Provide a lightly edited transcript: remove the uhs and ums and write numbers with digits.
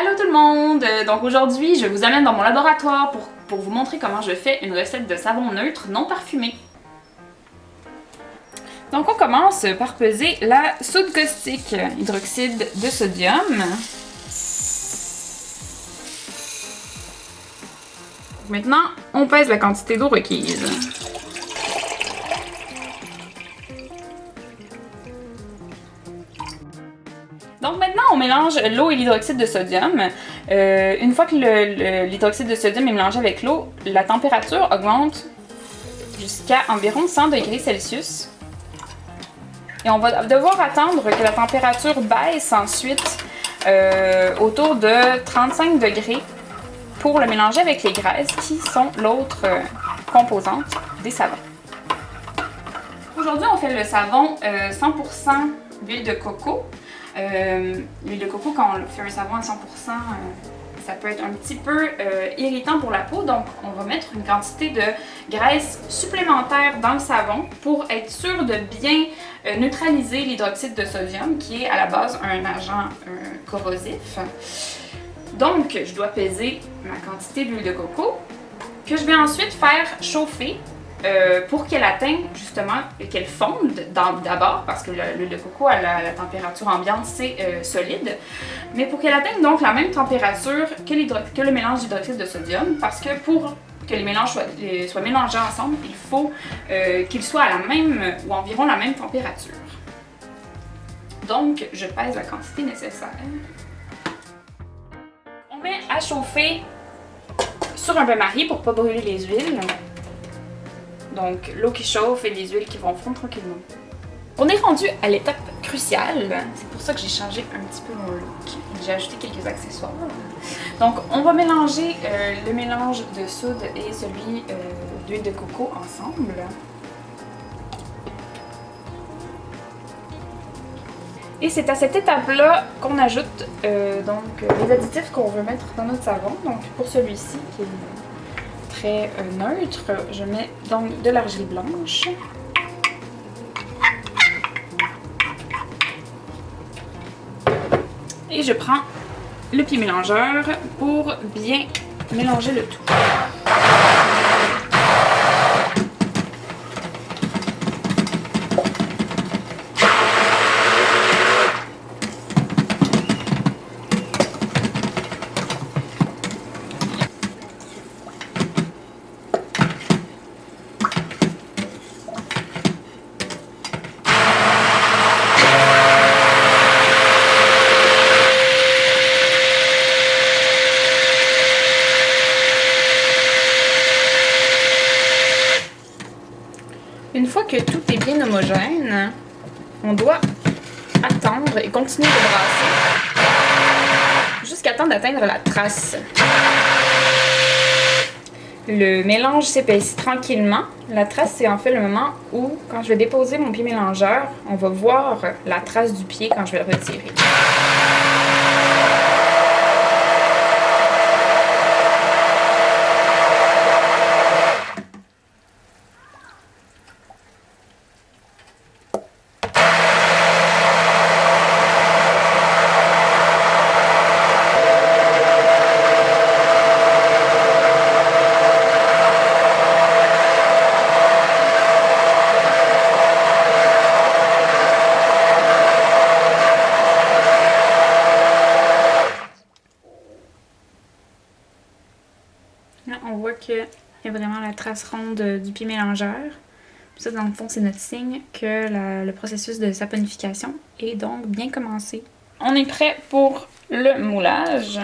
Allô tout le monde! Donc aujourd'hui, je vous amène dans mon laboratoire pour vous montrer comment je fais une recette de savon neutre non parfumé. Donc on commence par peser la soude caustique, hydroxyde de sodium. Maintenant, on pèse la quantité d'eau requise. Donc maintenant, on mélange l'eau et l'hydroxyde de sodium. Une fois que l'hydroxyde de sodium est mélangé avec l'eau, la température augmente jusqu'à environ 100 degrés Celsius. Et on va devoir attendre que la température baisse ensuite autour de 35 degrés pour le mélanger avec les graisses qui sont l'autre composante des savons. Aujourd'hui, on fait le savon 100% d'huile de coco. L'huile de coco, quand on fait un savon à 100%, ça peut être un petit peu irritant pour la peau. Donc, on va mettre une quantité de graisse supplémentaire dans le savon pour être sûr de bien neutraliser l'hydroxyde de sodium qui est à la base un agent corrosif. Donc, je dois peser ma quantité d'huile de coco que je vais ensuite faire chauffer pour qu'elle atteigne justement, qu'elle fonde d'abord, parce que l'huile de coco à la température ambiante c'est solide, mais pour qu'elle atteigne donc la même température que le mélange d'hydroxyde de sodium, parce que pour que les mélanges soient mélangés ensemble, il faut qu'ils soient à la même ou environ la même température. Donc, je pèse la quantité nécessaire. On met à chauffer sur un bain-marie pour ne pas brûler les huiles. Donc, l'eau qui chauffe et les huiles qui vont fondre tranquillement. On est rendu à l'étape cruciale. C'est pour ça que j'ai changé un petit peu mon look. J'ai ajouté quelques accessoires. Donc, on va mélanger le mélange de soude et celui d'huile de coco ensemble. Et c'est à cette étape-là qu'on ajoute les additifs qu'on veut mettre dans notre savon. Donc, pour celui-ci, qui est très neutre, je mets donc de l'argile blanche. Et je prends le pied mélangeur pour bien mélanger le tout. Une fois que tout est bien homogène, on doit attendre et continuer de brasser jusqu'à temps d'atteindre la trace. Le mélange s'épaissit tranquillement. La trace, c'est en fait le moment où, quand je vais déposer mon pied mélangeur, on va voir la trace du pied quand je vais le retirer. Là, on voit qu'il y a vraiment la trace ronde du pied mélangeur. Ça, dans le fond, c'est notre signe que le processus de saponification est donc bien commencé. On est prêt pour le moulage.